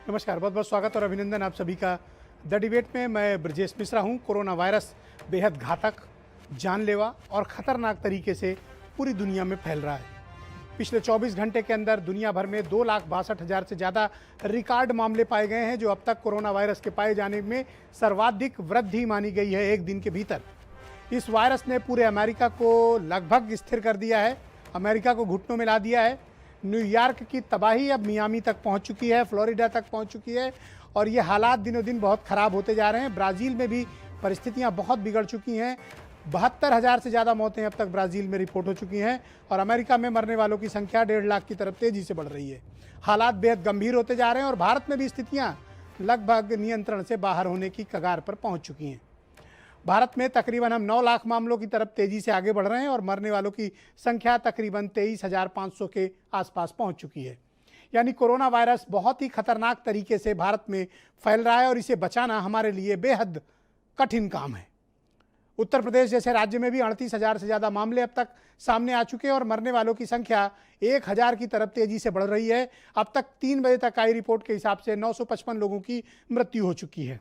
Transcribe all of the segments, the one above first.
नमस्कार, बहुत बहुत स्वागत और अभिनंदन आप सभी का द डिबेट में। मैं ब्रजेश मिश्रा हूं। कोरोना वायरस बेहद घातक, जानलेवा और ख़तरनाक तरीके से पूरी दुनिया में फैल रहा है। पिछले 24 घंटे के अंदर दुनिया भर में 2,62,000 से ज़्यादा रिकॉर्ड मामले पाए गए हैं, जो अब तक कोरोना वायरस के पाए जाने में सर्वाधिक वृद्धि मानी गई है एक दिन के भीतर। इस वायरस ने पूरे अमेरिका को लगभग स्थिर कर दिया है, अमेरिका को घुटनों में ला दिया है। न्यूयॉर्क की तबाही अब मियामी तक पहुंच चुकी है, फ्लोरिडा तक पहुंच चुकी है और ये हालात दिनों दिन बहुत ख़राब होते जा रहे हैं। ब्राज़ील में भी परिस्थितियां बहुत बिगड़ चुकी हैं। 72,000 से ज़्यादा मौतें अब तक ब्राज़ील में रिपोर्ट हो चुकी हैं और अमेरिका में मरने वालों की संख्या 1.5 लाख की तरफ तेज़ी से बढ़ रही है। हालात बेहद गंभीर होते जा रहे हैं और भारत में भी स्थितियाँ लगभग नियंत्रण से बाहर होने की कगार पर पहुँच चुकी हैं। भारत में तकरीबन हम 9 लाख मामलों की तरफ तेज़ी से आगे बढ़ रहे हैं और मरने वालों की संख्या तकरीबन 23,500 के आसपास पहुंच चुकी है। यानी कोरोना वायरस बहुत ही खतरनाक तरीके से भारत में फैल रहा है और इसे बचाना हमारे लिए बेहद कठिन काम है। उत्तर प्रदेश जैसे राज्य में भी 38,000 से ज़्यादा मामले अब तक सामने आ चुके हैं और मरने वालों की संख्या 1,000 की तरफ तेज़ी से बढ़ रही है। अब तक 3 बजे तक आई रिपोर्ट के हिसाब से 955 लोगों की मृत्यु हो चुकी है।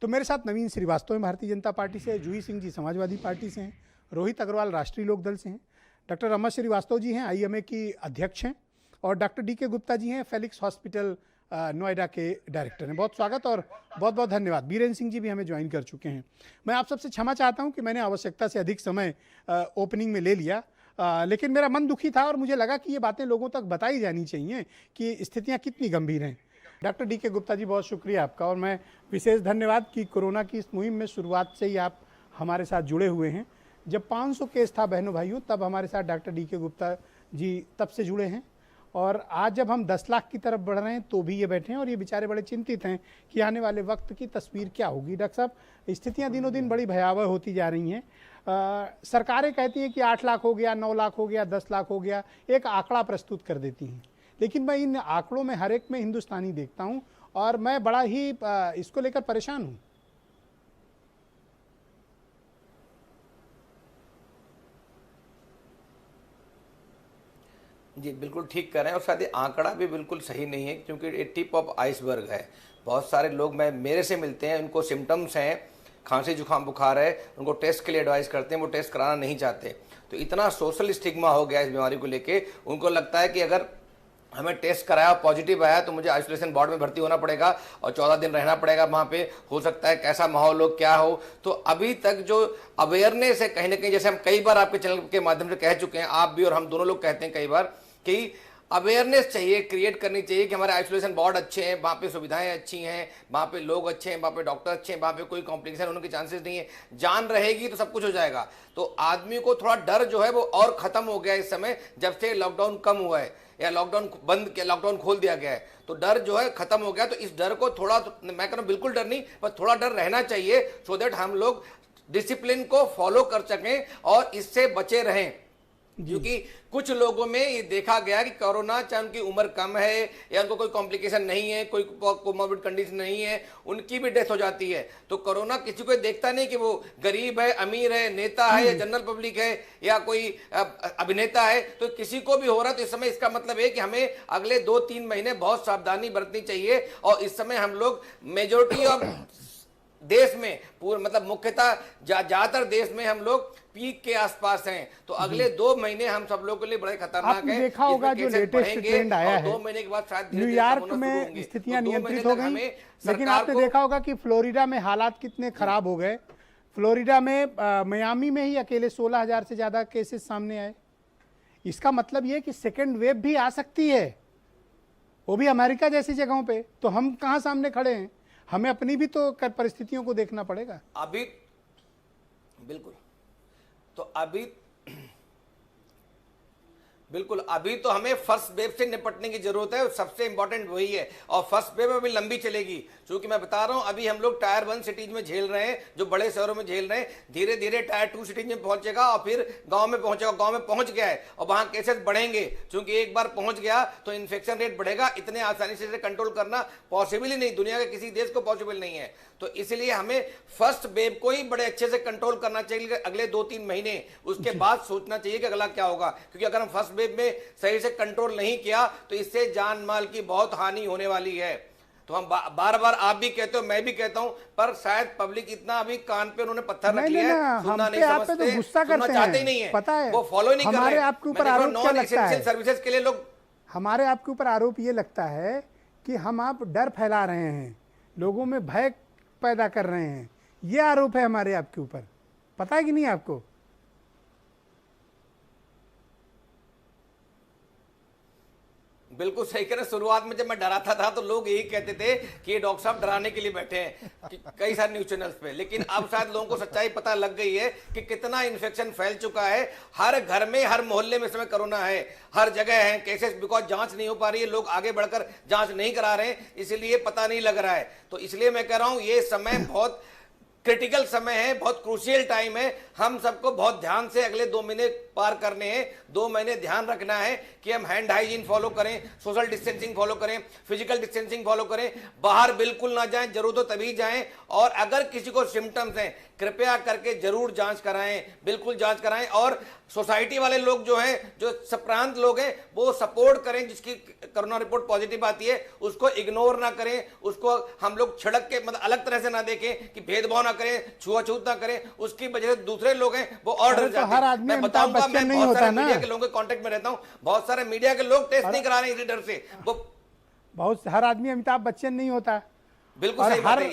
तो मेरे साथ नवीन श्रीवास्तव भारतीय जनता पार्टी से, जूही सिंह जी समाजवादी पार्टी से हैं, रोहित अग्रवाल राष्ट्रीय लोकदल से हैं, डॉक्टर रमन श्रीवास्तव जी हैं आईएमए की अध्यक्ष हैं और डॉक्टर डीके गुप्ता जी हैं फेलिक्स हॉस्पिटल नोएडा के डायरेक्टर हैं। बहुत स्वागत और बहुत बहुत धन्यवाद। बीरेन सिंह जी भी हमें ज्वाइन कर चुके हैं। मैं आप सबसे क्षमा चाहता हूं कि मैंने आवश्यकता से अधिक समय ओपनिंग में ले लिया, लेकिन मेरा मन दुखी था और मुझे लगा कि ये बातें लोगों तक बताई जानी चाहिए कि स्थितियाँ कितनी गंभीर हैं। डॉक्टर डीके गुप्ता जी, बहुत शुक्रिया आपका और मैं विशेष धन्यवाद कि कोरोना की इस मुहिम में शुरुआत से ही आप हमारे साथ जुड़े हुए हैं। जब 500 केस था बहनों भाइयों, तब हमारे साथ डॉक्टर डीके गुप्ता जी तब से जुड़े हैं और आज जब हम 10 लाख की तरफ बढ़ रहे हैं तो भी ये बैठे हैं और ये बेचारे बड़े चिंतित हैं कि आने वाले वक्त की तस्वीर क्या होगी। डॉक्टर साहब, स्थितियाँ दिनों दिन बड़ी भयावह होती जा रही हैं। सरकारें कहती हैं कि 8 लाख हो गया, 9 लाख हो गया, 10 लाख हो गया, एक आंकड़ा प्रस्तुत कर देती हैं, लेकिन मैं इन आंकड़ों में हर एक में हिंदुस्तानी देखता हूं और मैं बड़ा ही इसको लेकर परेशान हूं। जी बिल्कुल ठीक कर रहे हैं और शायद ये आंकड़ा भी बिल्कुल सही नहीं है क्योंकि ये टिप ऑफ आइसबर्ग है। बहुत सारे लोग मेरे से मिलते हैं, उनको सिम्टम्स हैं, खांसी जुकाम बुखार है, उनको टेस्ट के लिए एडवाइस करते हैं, वो टेस्ट कराना नहीं चाहते। तो इतना सोशल स्टिग्मा हो गया इस बीमारी को लेके, उनको लगता है कि अगर हमें टेस्ट कराया पॉजिटिव आया तो मुझे आइसोलेशन वार्ड में भर्ती होना पड़ेगा और 14 दिन रहना पड़ेगा वहाँ पे, हो सकता है कैसा माहौल हो क्या हो। तो अभी तक जो अवेयरनेस है कहीं ना कहीं, जैसे हम कई बार आपके चैनल के माध्यम से कह चुके हैं, आप भी और हम दोनों लोग कहते हैं कई बार कि अवेयरनेस चाहिए, क्रिएट करनी चाहिए कि हमारे आइसोलेशन वार्ड अच्छे हैं, वहाँ पे सुविधाएं अच्छी हैं, वहाँ पे लोग अच्छे हैं, वहाँ पे डॉक्टर अच्छे हैं, वहाँ पे कोई कॉम्प्लिकेशन होने के चांसेस नहीं है। जान रहेगी तो सब कुछ हो जाएगा। तो आदमी को थोड़ा डर जो है वो और खत्म हो गया इस समय, जब से लॉकडाउन कम हुआ है या लॉकडाउन बंद किया, लॉकडाउन खोल दिया गया है, तो डर जो है खत्म हो गया। तो इस डर को थोड़ा, मैं कह रहा हूँ बिल्कुल डर नहीं, पर थोड़ा डर रहना चाहिए सो दैट हम लोग डिसिप्लिन को फॉलो कर सकें और इससे बचे रहें। क्योंकि कुछ लोगों में ये देखा गया कि कोरोना, चाहे उनकी उम्र कम है या उनको कोई कॉम्प्लिकेशन नहीं है, कोई कोमोर्बिड कंडीशन नहीं है, उनकी भी डेथ हो जाती है। तो कोरोना किसी को देखता नहीं कि वो गरीब है, अमीर है, नेता है या जनरल पब्लिक है या कोई अभिनेता है, तो किसी को भी हो रहा है। तो इस समय इसका मतलब है कि हमें अगले 2-3 महीने बहुत सावधानी बरतनी चाहिए। और इस समय हम लोग मेजोरिटी ऑफ देश में मतलब मुख्यतः ज्यादातर देश में हम लोग पीक के आसपास हैं। तो अगले 2 महीने हम सब लोगों के लिए बड़े खतरनाक है। देखा होगा जो लेटेस्ट ट्रेंड आया है, 2 महीने के बाद शायद न्यूयॉर्क में स्थितियां नियंत्रित हो गई, लेकिन आपने देखा होगा कि फ्लोरिडा में हालात कितने खराब हो गए। फ्लोरिडा में मियामी में ही अकेले 16,000 से ज्यादा केसेस सामने आए। इसका मतलब यह कि सेकेंड वेव भी आ सकती है, वो भी अमेरिका जैसी जगहों पे। तो हम कहाँ सामने खड़े हैं? हमें अपनी भी तो परिस्थितियों को देखना पड़ेगा। अभी बिल्कुल, तो अभी बिल्कुल अभी तो हमें फर्स्ट वेव से निपटने की जरूरत है, सबसे इंपॉर्टेंट वही है। और फर्स्ट वेव अभी लंबी चलेगी, क्योंकि मैं बता रहा हूं अभी हम लोग टायर 1 सिटीज में झेल रहे हैं, जो बड़े शहरों में झेल रहे हैं, धीरे धीरे टायर 2 सिटीज में पहुंचेगा और फिर गांव में पहुंचेगा। गांव में पहुंच गया है और वहां केसेस बढ़ेंगे, क्योंकि एक बार पहुंच गया तो इन्फेक्शन रेट बढ़ेगा। इतने आसानी से कंट्रोल करना पॉसिबल ही नहीं, दुनिया के किसी देश को पॉसिबल नहीं है। तो इसलिए हमें फर्स्ट वेव को ही बड़े अच्छे से कंट्रोल करना चाहिए अगले 2-3 महीने। उसके बाद सोचना चाहिए कि अगला क्या होगा, क्योंकि अगर हम फर्स्ट वेव में सही से कंट्रोल नहीं किया तो इससे जान माल की बहुत हानि होने वाली है। तो हम बार बार आप भी कहते हो, मैं भी कहता हूं, पर शायद पब्लिक इतना अभी कान पे उन्होंने पत्थर रख लिया है, सुनना नहीं समझते, तो गुस्सा सुनना करते चाहते ही हैं, नहीं है, पता है, वो फॉलो नहीं कर रहे। हमारे आपके ऊपर आरोप क्या नॉन लगता है? एसेंशियल सर्विसेज के लिए लोग, हमारे आपके ऊपर आरोप ये लगता है कि हम आप डर फैला रहे हैं, लोगों में भय पैदा कर रहे हैं, ये आरोप है हमारे आपके ऊपर, पता है कि नहीं आपको? बिल्कुल सही कह रहे। शुरुआत में जब मैं डराता था तो लोग यही कहते थे कि ये डॉक्टर साहब डराने के लिए बैठे हैं कई सारे न्यूज चैनल्स पे, लेकिन अब शायद लोगों को सच्चाई पता लग गई है कि कितना इन्फेक्शन फैल चुका है। हर घर में, हर मोहल्ले में इस समय कोरोना है, हर जगह है केसेस, बिकॉज जांच नहीं हो पा रही है, लोग आगे बढ़कर जांच नहीं करा रहे हैं, इसलिए पता नहीं लग रहा है। तो इसलिए मैं कह रहा हूं ये समय बहुत क्रिटिकल समय है, बहुत क्रूशियल टाइम है। हम सबको बहुत ध्यान से अगले 2 महीने पार करने हैं। 2 महीने ध्यान रखना है कि हम हैंड हाइजीन फॉलो करें, सोशल डिस्टेंसिंग फॉलो करें, फिजिकल डिस्टेंसिंग फॉलो करें, बाहर बिल्कुल ना जाएं, जरूरत हो तभी जाएं, और अगर किसी को सिम्टम्स हैं कृपया करके जरूर जांच कराएं, बिल्कुल जांच कराएं। और सोसाइटी वाले लोग जो हैं, जो सप्रांत लोग हैं, वो सपोर्ट करें, जिसकी कोरोना रिपोर्ट पॉजिटिव आती है उसको इग्नोर ना करें, उसको हम लोग छिड़क के मतलब अलग तरह से ना देखें कि भेदभाव ना करें, छुआछूत ना करें, उसकी वजह से दूसरे लोग हैं वो और डर जाते हैं। हर आदमी मैं अमिताभ बताऊंगा, बच्चन मैं नहीं बहुत होता सारे ना। मीडिया के लोगों के कांटेक्ट में रहता हूं, बहुत सारे मीडिया के लोग टेस्ट नहीं करा रहे हैं इसी डर से। वो बहुत हर आदमी अमिताभ बच्चन नहीं होता, बिल्कुल और सही बात है।